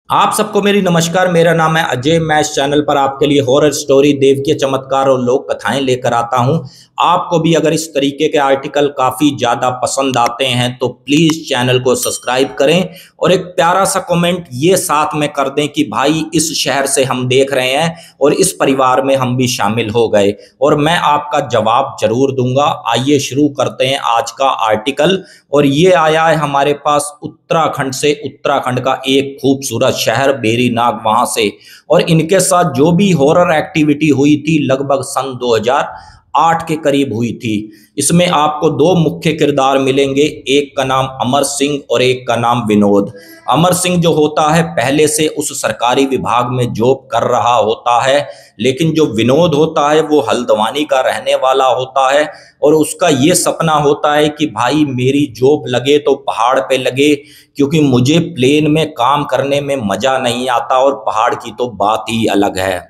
आप सबको मेरी नमस्कार। मेरा नाम है अजय। मैं इस चैनल पर आपके लिए हॉरर स्टोरी, देवकीय चमत्कार और लोक कथाएं लेकर आता हूं। आपको भी अगर इस तरीके के आर्टिकल काफी ज्यादा पसंद आते हैं तो प्लीज चैनल को सब्सक्राइब करें और एक प्यारा सा कमेंट ये साथ में कर दें कि भाई इस शहर से हम देख रहे हैं और इस परिवार में हम भी शामिल हो गए, और मैं आपका जवाब जरूर दूंगा। आइए शुरू करते हैं आज का आर्टिकल। और ये आया है हमारे पास उत्तराखंड से। उत्तराखंड का एक खूबसूरत शहर बेरीनाग, वहां से। और इनके साथ जो भी हॉरर एक्टिविटी हुई थी लगभग सन 2008 के करीब हुई थी। इसमें आपको दो मुख्य किरदार मिलेंगे, एक का नाम अमर सिंह और एक का नाम विनोद। अमर सिंह जो होता है पहले से उस सरकारी विभाग में जॉब कर रहा होता है, लेकिन जो विनोद होता है वो हल्द्वानी का रहने वाला होता है और उसका ये सपना होता है कि भाई मेरी जॉब लगे तो पहाड़ पे लगे, क्योंकि मुझे प्लेन में काम करने में मजा नहीं आता और पहाड़ की तो बात ही अलग है।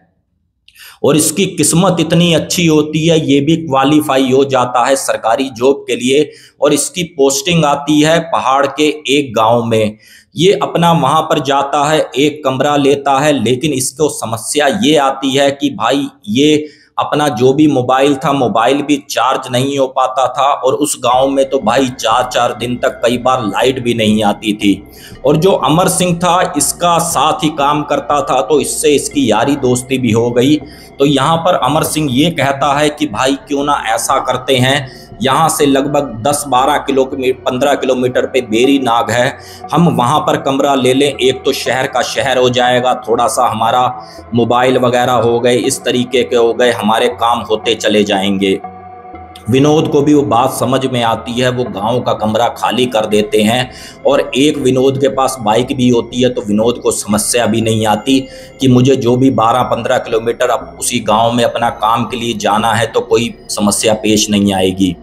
और इसकी किस्मत इतनी अच्छी होती है, ये भी क्वालिफाई हो जाता है सरकारी जॉब के लिए और इसकी पोस्टिंग आती है पहाड़ के एक गांव में। ये अपना वहां पर जाता है, एक कमरा लेता है, लेकिन इसको समस्या ये आती है कि भाई ये अपना जो भी मोबाइल था, मोबाइल भी चार्ज नहीं हो पाता था और उस गांव में तो भाई 4-4 दिन तक कई बार लाइट भी नहीं आती थी। और जो अमर सिंह था इसका साथ ही काम करता था तो इससे इसकी यारी दोस्ती भी हो गई। तो यहाँ पर अमर सिंह ये कहता है कि भाई क्यों ना ऐसा करते हैं, यहाँ से लगभग 10-12 किलोमीटर 15 किलोमीटर पे बेरीनाग है, हम वहाँ पर कमरा ले लें। एक तो शहर का शहर हो जाएगा, थोड़ा सा हमारा मोबाइल वगैरह हो गए, इस तरीके के हो गए, हमारे काम होते चले जाएंगे। विनोद को भी वो बात समझ में आती है, वो गांव का कमरा खाली कर देते हैं। और एक विनोद के पास बाइक भी होती है तो विनोद को समस्या भी नहीं आती कि मुझे जो भी 12-15 किलोमीटर अब उसी गांव में अपना काम के लिए जाना है तो कोई समस्या पेश नहीं आएगी।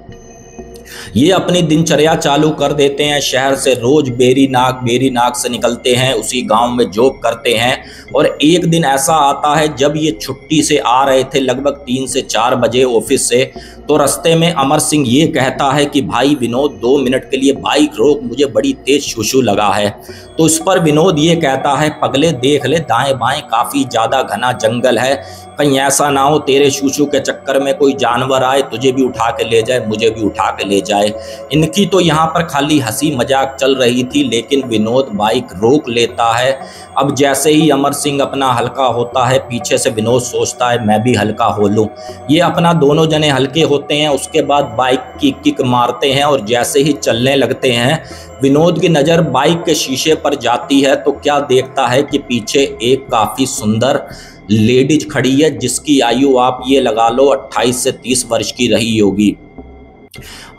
ये अपनी दिनचर्या चालू कर देते हैं। शहर से रोज बेरीनाग से निकलते हैं, उसी गांव में जॉब करते हैं। और एक दिन ऐसा आता है जब ये छुट्टी से आ रहे थे लगभग 3 से 4 बजे ऑफिस से, तो रास्ते में अमर सिंह ये कहता है कि भाई विनोद 2 मिनट के लिए बाइक रोक, मुझे बड़ी तेज शूशू लगा है। तो इस पर विनोद ये कहता है पगले देख ले दाएं बाएं, काफी ज्यादा घना जंगल है, कहीं ऐसा ना हो तेरे शूशू के चक्कर में कोई जानवर आए, तुझे भी उठा के ले जाए, मुझे भी उठा के ले जाए। इनकी तो यहाँ पर खाली हंसी मजाक चल रही थी, लेकिन विनोद बाइक रोक लेता है। अब जैसे ही अमर सिंह अपना हल्का होता है, पीछे से विनोद सोचता है मैं भी हल्का हो लूं। ये अपना दोनों जने हल्के होते हैं, उसके बाद बाइक की किक मारते हैं और जैसे ही चलने लगते हैं विनोद की नज़र बाइक के शीशे पर जाती है तो क्या देखता है कि पीछे एक काफ़ी सुंदर लेडीज खड़ी है, जिसकी आयु आप ये लगा लो 28 से 30 वर्ष की रही होगी।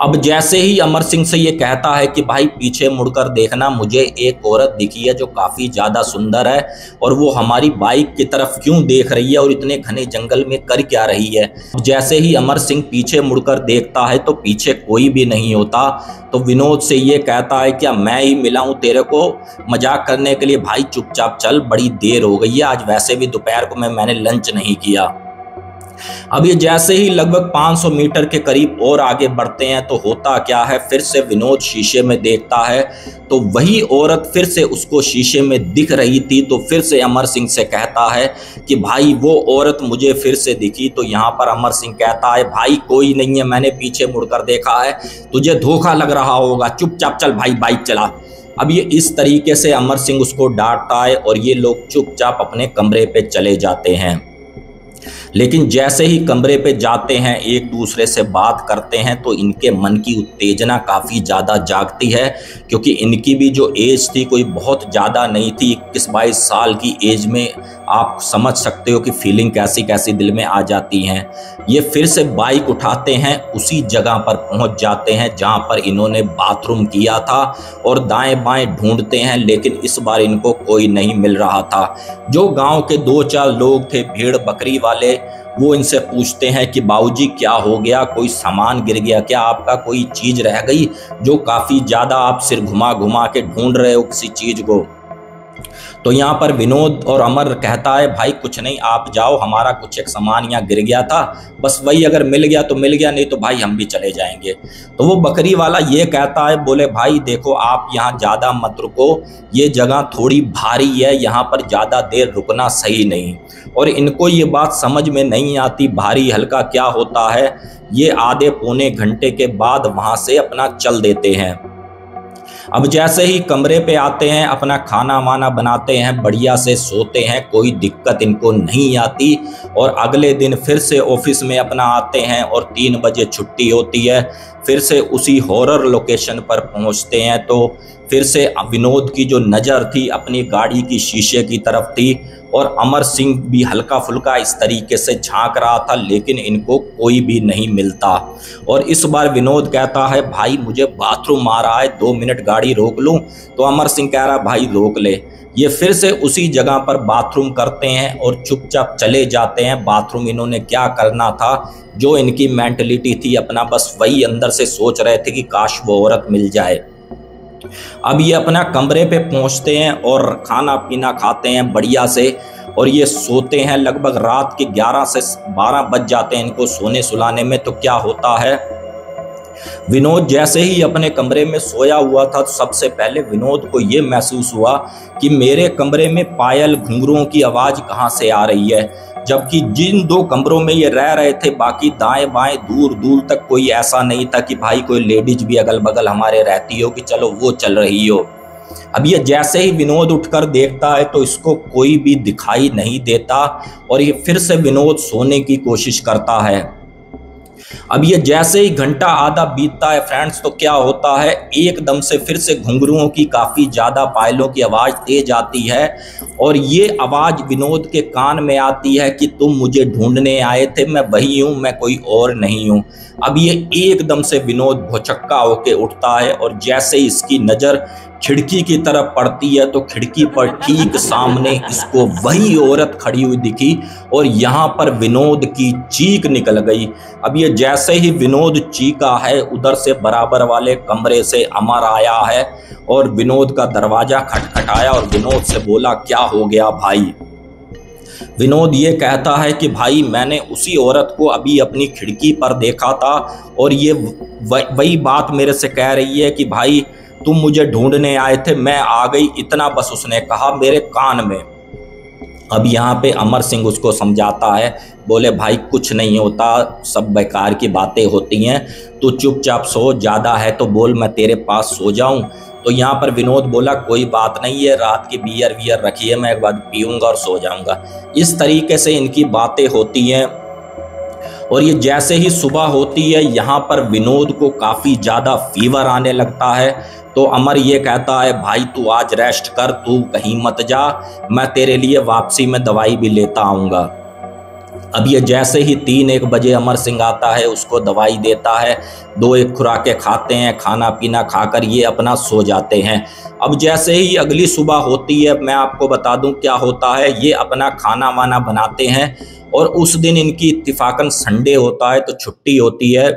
अब जैसे ही अमर सिंह से ये कहता है कि भाई पीछे मुड़कर देखना, मुझे एक औरत दिखी है जो काफ़ी ज़्यादा सुंदर है और वो हमारी बाइक की तरफ क्यों देख रही है और इतने घने जंगल में कर क्या रही है। जैसे ही अमर सिंह पीछे मुड़कर देखता है तो पीछे कोई भी नहीं होता। तो विनोद से ये कहता है क्या मैं ही मिला हूँ तेरे को मजाक करने के लिए, भाई चुपचाप चल, बड़ी देर हो गई है, आज वैसे भी दोपहर को मैंने लंच नहीं किया। अब ये जैसे ही लगभग 500 मीटर के करीब और आगे बढ़ते हैं तो होता क्या है, फिर से विनोद शीशे में देखता है तो वही औरत फिर से उसको शीशे में दिख रही थी। तो फिर से अमर सिंह से कहता है कि भाई वो औरत मुझे फिर से दिखी। तो यहाँ पर अमर सिंह कहता है भाई कोई नहीं है, मैंने पीछे मुड़कर देखा है, तुझे धोखा लग रहा होगा, चुपचाप चल भाई बाइक चला। अब ये इस तरीके से अमर सिंह उसको डांटता है और ये लोग चुपचाप अपने कमरे पे चले जाते हैं। लेकिन जैसे ही कमरे पे जाते हैं, एक दूसरे से बात करते हैं तो इनके मन की उत्तेजना काफ़ी ज़्यादा जागती है, क्योंकि इनकी भी जो एज थी कोई बहुत ज़्यादा नहीं थी। 21-22 साल की एज में आप समझ सकते हो कि फीलिंग कैसी कैसी दिल में आ जाती हैं। ये फिर से बाइक उठाते हैं, उसी जगह पर पहुंच जाते हैं जहां पर इन्होंने बाथरूम किया था और दाएं बाएं ढूंढते हैं, लेकिन इस बार इनको कोई नहीं मिल रहा था। जो गांव के 2-4 लोग थे भेड़ बकरी वाले, वो इनसे पूछते हैं कि बाबूजी क्या हो गया, कोई सामान गिर गया क्या, आपका कोई चीज़ रह गई, जो काफ़ी ज़्यादा आप सिर घुमा घुमा के ढूंढ रहे हो किसी चीज़ को। तो यहाँ पर विनोद और अमर कहता है भाई कुछ नहीं, आप जाओ, हमारा कुछ एक सामान यहाँ गिर गया था, बस वही अगर मिल गया तो मिल गया, नहीं तो भाई हम भी चले जाएंगे। तो वो बकरी वाला ये कहता है, बोले भाई देखो आप यहाँ ज़्यादा मत रुको, ये जगह थोड़ी भारी है, यहाँ पर ज़्यादा देर रुकना सही नहीं। और इनको ये बात समझ में नहीं आती भारी हल्का क्या होता है। ये आधे पौने घंटे के बाद वहाँ से अपना चल देते हैं। अब जैसे ही कमरे पे आते हैं, अपना खाना वाना बनाते हैं, बढ़िया से सोते हैं, कोई दिक्कत इनको नहीं आती। और अगले दिन फिर से ऑफिस में अपना आते हैं और 3 बजे छुट्टी होती है। फिर से उसी हॉरर लोकेशन पर पहुंचते हैं तो फिर से विनोद की जो नज़र थी अपनी गाड़ी की शीशे की तरफ थी और अमर सिंह भी हल्का फुल्का इस तरीके से झांक रहा था, लेकिन इनको कोई भी नहीं मिलता। और इस बार विनोद कहता है भाई मुझे बाथरूम आ रहा है, 2 मिनट गाड़ी रोक लूं? तो अमर सिंह कह रहा भाई रोक ले। ये फिर से उसी जगह पर बाथरूम करते हैं और चुपचाप चले जाते हैं। बाथरूम इन्होंने क्या करना था, जो इनकी मेंटलिटी थी अपना बस वही अंदर से सोच रहे थे कि काश वो औरत मिल जाए। अब ये अपना कमरे पे पहुंचते हैं और खाना पीना खाते हैं बढ़िया से और ये सोते हैं। लगभग रात के 11 से 12 बज जाते हैं इनको सोने सुलाने में। तो क्या होता है, विनोद जैसे ही अपने कमरे में सोया हुआ था तो सबसे पहले विनोद को ये महसूस हुआ कि मेरे कमरे में पायल घुंघरुओं की आवाज़ कहाँ से आ रही है, जबकि जिन 2 कमरों में ये रह रहे थे बाकी दाएं बाएं दूर दूर तक कोई ऐसा नहीं था कि भाई कोई लेडीज भी अगल बगल हमारे रहती हो कि चलो वो चल रही हो। अब ये जैसे ही विनोद उठकर देखता है तो इसको कोई भी दिखाई नहीं देता और ये फिर से विनोद सोने की कोशिश करता है। अब ये जैसे ही घंटा आधा बीतता है फ्रेंड्स तो क्या होता है, एकदम से फिर से घुंघरुओं की काफ़ी ज़्यादा पायलों की आवाज़ तेज आती है और ये आवाज़ विनोद के कान में आती है कि तुम मुझे ढूंढने आए थे, मैं वही हूँ, मैं कोई और नहीं हूँ। अब ये एकदम से विनोद भौचक्का होके उठता है और जैसे ही इसकी नज़र खिड़की की तरफ पड़ती है तो खिड़की पर ठीक सामने इसको वही औरत खड़ी हुई दिखी और यहाँ पर विनोद की चीख निकल गई। अब ये जैसे ही विनोद चीखा है उधर से बराबर वाले कमरे से अमर आया है और विनोद का दरवाजा खटखटाया और विनोद से बोला क्या हो गया भाई। विनोद ये कहता है कि भाई मैंने उसी औरत को अभी अपनी खिड़की पर देखा था और ये वही बात मेरे से कह रही है कि भाई तुम मुझे ढूंढने आए थे, मैं आ गई, इतना बस उसने कहा मेरे कान में। अब यहाँ पे अमर सिंह उसको समझाता है, बोले भाई कुछ नहीं होता, सब बेकार की बातें होती हैं, तू चुपचाप सो, ज़्यादा है तो बोल मैं तेरे पास सो जाऊं। तो यहाँ पर विनोद बोला कोई बात नहीं है, रात की बियर वियर रखी है, मैं एक बार पीऊँगा और सो जाऊँगा। इस तरीके से इनकी बातें होती हैं और ये जैसे ही सुबह होती है यहाँ पर विनोद को काफ़ी ज़्यादा फीवर आने लगता है। तो अमर ये कहता है भाई तू आज रेस्ट कर, तू कहीं मत जा, मैं तेरे लिए वापसी में दवाई भी लेता आऊँगा। अब ये जैसे ही 3-1 बजे अमर सिंह आता है, उसको दवाई देता है, 2-1 खुराकें खाते हैं, खाना पीना खाकर ये अपना सो जाते हैं। अब जैसे ही अगली सुबह होती है, मैं आपको बता दूं क्या होता है, ये अपना खाना वाना बनाते हैं और उस दिन इनकी इत्तिफाकन संडे होता है तो छुट्टी होती है।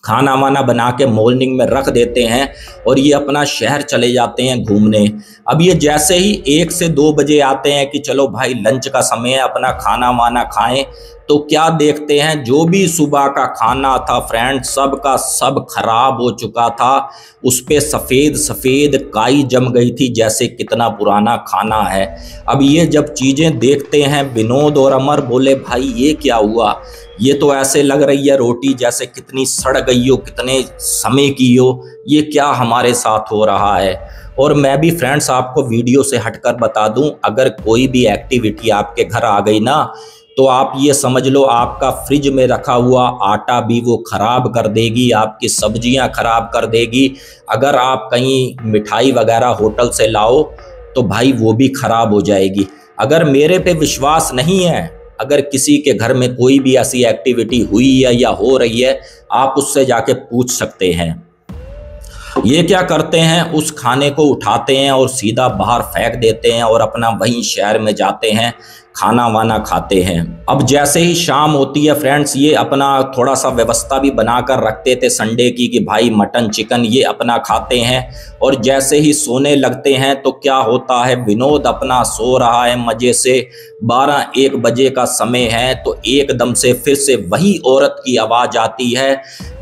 खाना वाना बना के मॉर्निंग में रख देते हैं और ये अपना शहर चले जाते हैं घूमने। अब ये जैसे ही 1 से 2 बजे आते हैं कि चलो भाई लंच का समय है, अपना खाना वाना खाएं, तो क्या देखते हैं जो भी सुबह का खाना था फ्रेंड सब का सब खराब हो चुका था। उस पे सफ़ेद सफ़ेद काई जम गई थी, जैसे कितना पुराना खाना है। अब ये जब चीज़ें देखते हैं विनोद और अमर बोले भाई ये क्या हुआ, ये तो ऐसे लग रही है रोटी जैसे कितनी सड़ गई हो, कितने समय की हो, ये क्या हमारे साथ हो रहा है। और मैं भी फ्रेंड्स आपको वीडियो से हटकर बता दूं, अगर कोई भी एक्टिविटी आपके घर आ गई ना तो आप ये समझ लो आपका फ्रिज में रखा हुआ आटा भी वो ख़राब कर देगी, आपकी सब्जियां ख़राब कर देगी। अगर आप कहीं मिठाई वगैरह होटल से लाओ तो भाई वो भी ख़राब हो जाएगी। अगर मेरे पे विश्वास नहीं है, अगर किसी के घर में कोई भी ऐसी एक्टिविटी हुई है या हो रही है, आप उससे जाके पूछ सकते हैं। ये क्या करते हैं, उस खाने को उठाते हैं और सीधा बाहर फेंक देते हैं और अपना वहीं शहर में जाते हैं, खाना वाना खाते हैं। अब जैसे ही शाम होती है फ्रेंड्स, ये अपना थोड़ा सा व्यवस्था भी बनाकर रखते थे संडे की कि भाई मटन चिकन ये अपना खाते हैं। और जैसे ही सोने लगते हैं तो क्या होता है, विनोद अपना सो रहा है मज़े से, 12-1 बजे का समय है, तो एकदम से फिर से वही औरत की आवाज़ आती है,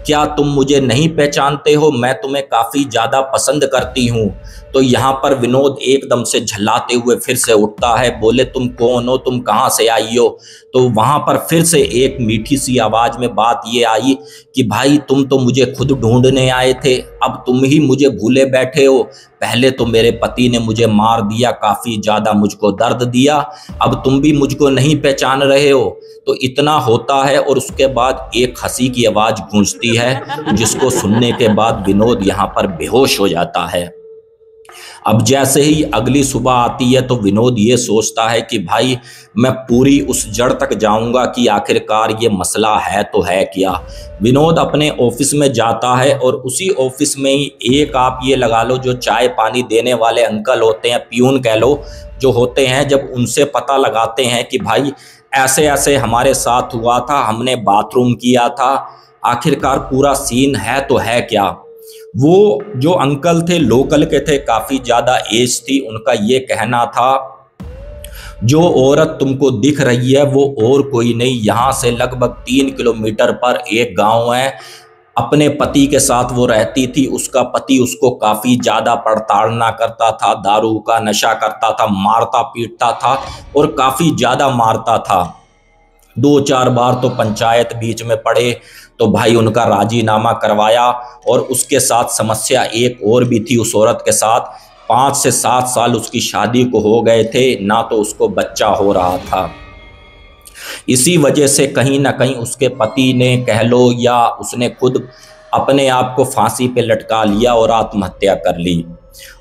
क्या तुम मुझे नहीं पहचानते हो, मैं तुम्हें काफ़ी ज़्यादा पसंद करती हूँ। तो यहाँ पर विनोद एकदम से झल्लाते हुए फिर से उठता है, बोले तुम कौन हो, तुम कहाँ से आई हो। तो वहाँ पर फिर से एक मीठी सी आवाज़ में बात ये आई कि भाई तुम तो मुझे खुद ढूंढने आए थे, अब तुम ही मुझे भूले बैठे हो। पहले तो मेरे पति ने मुझे मार दिया, काफ़ी ज़्यादा मुझको दर्द दिया, अब तुम भी मुझको नहीं पहचान रहे हो। तो इतना होता है और उसके बाद एक हंसी की आवाज़ गूंजती है, जिसको सुनने के बाद विनोद यहाँ पर बेहोश हो जाता है। अब जैसे ही अगली सुबह आती है तो विनोद ये सोचता है कि भाई मैं पूरी उस जड़ तक जाऊंगा कि आखिरकार ये मसला है तो है क्या। विनोद अपने ऑफिस में जाता है और उसी ऑफिस में ही एक आप ये लगा लो जो चाय पानी देने वाले अंकल होते हैं, पियून कह लो, जो होते हैं, जब उनसे पता लगाते हैं कि भाई ऐसे ऐसे हमारे साथ हुआ था, हमने बाथरूम किया था, आखिरकार पूरा सीन है तो है क्या। वो जो अंकल थे लोकल के थे, काफ़ी ज़्यादा एज थी, उनका ये कहना था जो औरत तुमको दिख रही है वो और कोई नहीं, यहाँ से लगभग 3 किलोमीटर पर एक गांव है, अपने पति के साथ वो रहती थी, उसका पति उसको काफ़ी ज़्यादा प्रताड़ना करता था, दारू का नशा करता था, मारता पीटता था और काफ़ी ज़्यादा मारता था। 2-4 बार तो पंचायत बीच में पड़े तो भाई उनका राजीनामा करवाया। और उसके साथ समस्या एक और भी थी उस औरत के साथ, 5 से 7 साल उसकी शादी को हो गए थे, ना तो उसको बच्चा हो रहा था। इसी वजह से कहीं ना कहीं उसके पति ने कह लो या उसने खुद अपने आप को फांसी पे लटका लिया और आत्महत्या कर ली।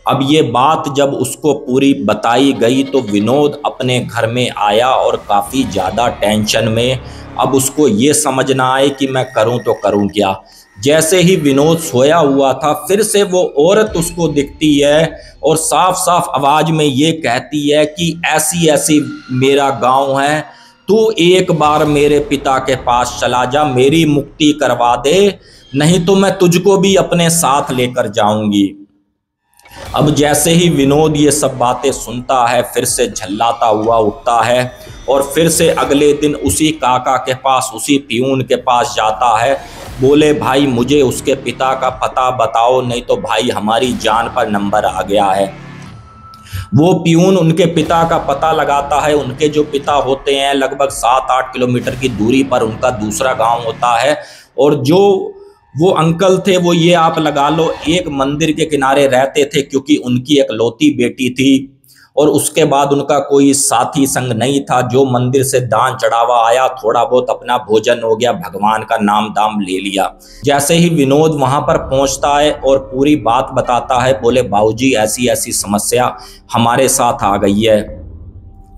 अब ये बात जब उसको पूरी बताई गई तो विनोद अपने घर में आया और काफ़ी ज़्यादा टेंशन में। अब उसको ये समझ ना आए कि मैं करूं तो करूं क्या। जैसे ही विनोद सोया हुआ था फिर से वो औरत उसको दिखती है और साफ साफ आवाज़ में ये कहती है कि ऐसी ऐसी मेरा गांव है, तू एक बार मेरे पिता के पास चला जा, मेरी मुक्ति करवा दे, नहीं तो मैं तुझको भी अपने साथ लेकर जाऊंगी। अब जैसे ही विनोद ये सब बातें सुनता है फिर से झल्लाता हुआ उठता है और फिर से अगले दिन उसी काका के पास, उसी पियून के पास जाता है। बोले भाई मुझे उसके पिता का पता बताओ, नहीं तो भाई हमारी जान पर नंबर आ गया है। वो पियून उनके पिता का पता लगाता है। उनके जो पिता होते हैं लगभग 7-8 किलोमीटर की दूरी पर उनका दूसरा गांव होता है। और जो वो अंकल थे वो ये आप लगा लो एक मंदिर के किनारे रहते थे, क्योंकि उनकी इकलौती बेटी थी और उसके बाद उनका कोई साथी संग नहीं था। जो मंदिर से दान चढ़ावा आया, थोड़ा बहुत अपना भोजन हो गया, भगवान का नाम दाम ले लिया। जैसे ही विनोद वहां पर पहुंचता है और पूरी बात बताता है, बोले बाबूजी ऐसी ऐसी समस्या हमारे साथ आ गई है।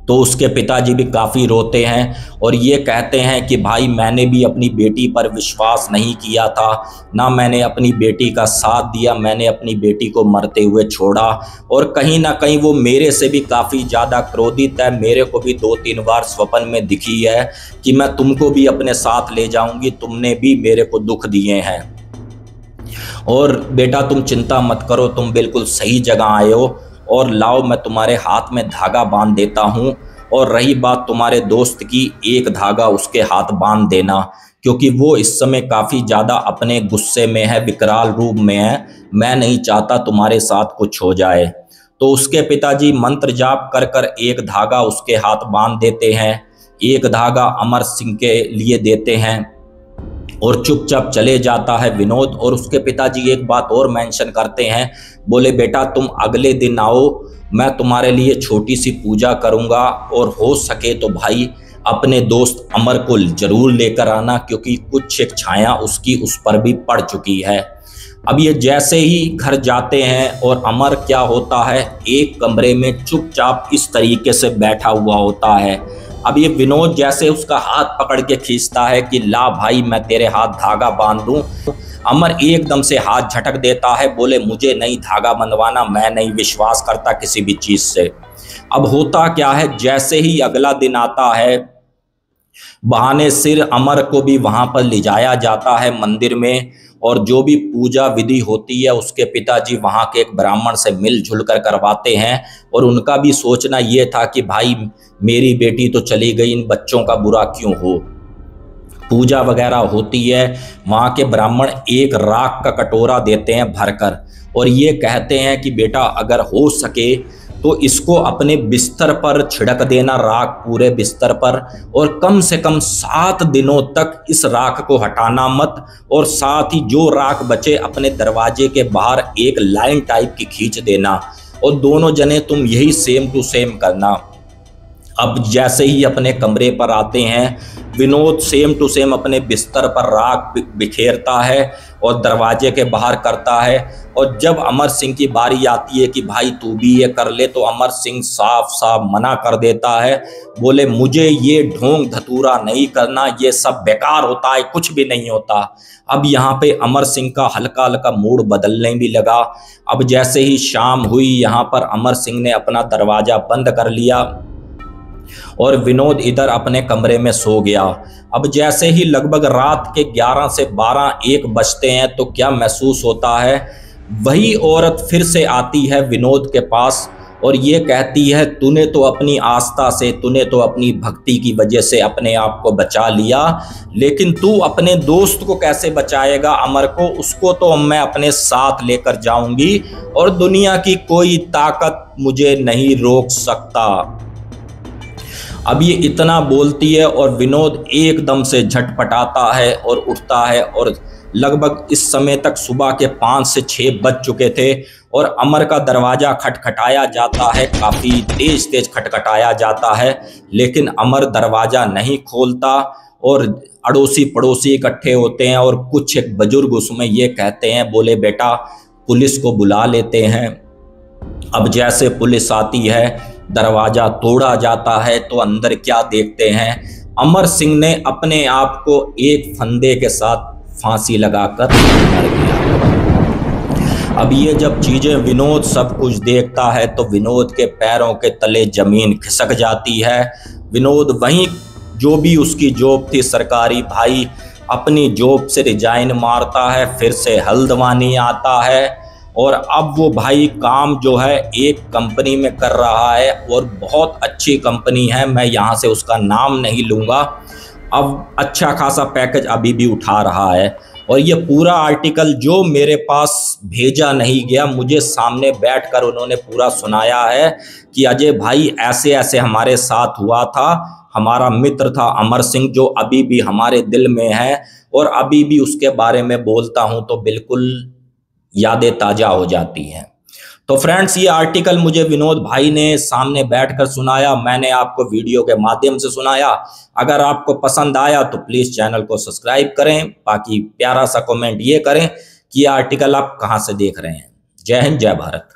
तो उसके पिताजी भी काफ़ी रोते हैं और ये कहते हैं कि भाई मैंने भी अपनी बेटी पर विश्वास नहीं किया था, ना मैंने अपनी बेटी का साथ दिया, मैंने अपनी बेटी को मरते हुए छोड़ा। और कहीं ना कहीं वो मेरे से भी काफ़ी ज़्यादा क्रोधित है। मेरे को भी 2-3 बार स्वप्न में दिखी है कि मैं तुमको भी अपने साथ ले जाऊंगी, तुमने भी मेरे को दुख दिए हैं। और बेटा तुम चिंता मत करो, तुम बिल्कुल सही जगह आए हो, और लाओ मैं तुम्हारे हाथ में धागा बांध देता हूँ। और रही बात तुम्हारे दोस्त की, एक धागा उसके हाथ बांध देना, क्योंकि वो इस समय काफ़ी ज़्यादा अपने गुस्से में है, विकराल रूप में है, मैं नहीं चाहता तुम्हारे साथ कुछ हो जाए। तो उसके पिताजी मंत्र जाप कर कर एक धागा उसके हाथ बांध देते हैं, एक धागा अमर सिंह के लिए देते हैं और चुपचाप चले जाता है विनोद। और उसके पिताजी एक बात और मेंशन करते हैं, बोले बेटा तुम अगले दिन आओ, मैं तुम्हारे लिए छोटी सी पूजा करूंगा, और हो सके तो भाई अपने दोस्त अमर को जरूर लेकर आना, क्योंकि कुछ एक छाया उसकी उस पर भी पड़ चुकी है। अब ये जैसे ही घर जाते हैं और अमर क्या होता है, एक कमरे में चुपचाप इस तरीके से बैठा हुआ होता है। अब ये विनोद जैसे उसका हाथ पकड़ के खींचता है कि ला भाई मैं तेरे हाथ धागा बांध दूं, अमर एकदम से हाथ झटक देता है, बोले मुझे नहीं धागा बंधवाना, मैं नहीं विश्वास करता किसी भी चीज से। अब होता क्या है, जैसे ही अगला दिन आता है, बहाने सिर अमर को भी वहां पर ले जाया जाता है मंदिर में, और जो भी पूजा विधि होती है उसके पिताजी वहां के एक ब्राह्मण से मिलजुल कर करवाते हैं। और उनका भी सोचना ये था कि भाई मेरी बेटी तो चली गई, इन बच्चों का बुरा क्यों हो। पूजा वगैरह होती है, वहाँ के ब्राह्मण एक राख का कटोरा देते हैं भरकर, और ये कहते हैं कि बेटा अगर हो सके तो इसको अपने बिस्तर पर छिड़क देना, राख पूरे बिस्तर पर, और कम से कम 7 दिनों तक इस राख को हटाना मत, और साथ ही जो राख बचे अपने दरवाजे के बाहर एक लाइन टाइप की खींच देना, और दोनों जने तुम यही सेम टू सेम करना। अब जैसे ही अपने कमरे पर आते हैं, विनोद सेम टू सेम अपने बिस्तर पर राख बिखेरता है और दरवाजे के बाहर करता है। और जब अमर सिंह की बारी आती है कि भाई तू भी ये कर ले, तो अमर सिंह साफ साफ मना कर देता है, बोले मुझे ये ढोंग धतूरा नहीं करना, ये सब बेकार होता है, कुछ भी नहीं होता। अब यहाँ पे अमर सिंह का हल्का हल्का मूड बदलने भी लगा। अब जैसे ही शाम हुई, यहाँ पर अमर सिंह ने अपना दरवाजा बंद कर लिया और विनोद इधर अपने कमरे में सो गया। अब जैसे ही लगभग रात के 11 से 12-1 बजते हैं, तो क्या महसूस होता है, वही औरत फिर से आती है विनोद के पास और ये कहती है तूने तो अपनी आस्था से, तूने तो अपनी भक्ति की वजह से अपने आप को बचा लिया, लेकिन तू अपने दोस्त को कैसे बचाएगा, अमर को? उसको तो मैं अपने साथ लेकर जाऊंगी और दुनिया की कोई ताकत मुझे नहीं रोक सकता। अब ये इतना बोलती है और विनोद एकदम से झटपटाता है और उठता है, और लगभग इस समय तक सुबह के 5 से 6 बज चुके थे और अमर का दरवाज़ा खटखटाया जाता है, काफ़ी तेज तेज खटखटाया जाता है, लेकिन अमर दरवाज़ा नहीं खोलता। और अड़ोसी पड़ोसी इकट्ठे होते हैं और कुछ एक बुजुर्ग उसमें ये कहते हैं, बोले बेटा पुलिस को बुला लेते हैं। अब जैसे पुलिस आती है, दरवाजा तोड़ा जाता है, तो अंदर क्या देखते हैं, अमर सिंह ने अपने आप को एक फंदे के साथ फांसी लगाकर मर गया। अब ये जब चीजें विनोद सब कुछ देखता है, तो विनोद के पैरों के तले जमीन खिसक जाती है। विनोद वहीं जो भी उसकी जॉब थी सरकारी, भाई अपनी जॉब से रिजाइन मारता है, फिर से हल्द्वानी आता है, और अब वो भाई काम जो है एक कंपनी में कर रहा है, और बहुत अच्छी कंपनी है, मैं यहाँ से उसका नाम नहीं लूँगा। अब अच्छा खासा पैकेज अभी भी उठा रहा है। और ये पूरा आर्टिकल जो मेरे पास भेजा नहीं गया, मुझे सामने बैठकर उन्होंने पूरा सुनाया है कि अजय भाई ऐसे ऐसे हमारे साथ हुआ था, हमारा मित्र था अमर सिंह जो अभी भी हमारे दिल में है, और अभी भी उसके बारे में बोलता हूँ तो बिल्कुल यादें ताज़ा हो जाती हैं। तो फ्रेंड्स, ये आर्टिकल मुझे विनोद भाई ने सामने बैठकर सुनाया, मैंने आपको वीडियो के माध्यम से सुनाया। अगर आपको पसंद आया तो प्लीज़ चैनल को सब्सक्राइब करें, बाकी प्यारा सा कमेंट ये करें कि ये आर्टिकल आप कहाँ से देख रहे हैं। जय हिंद, जय भारत।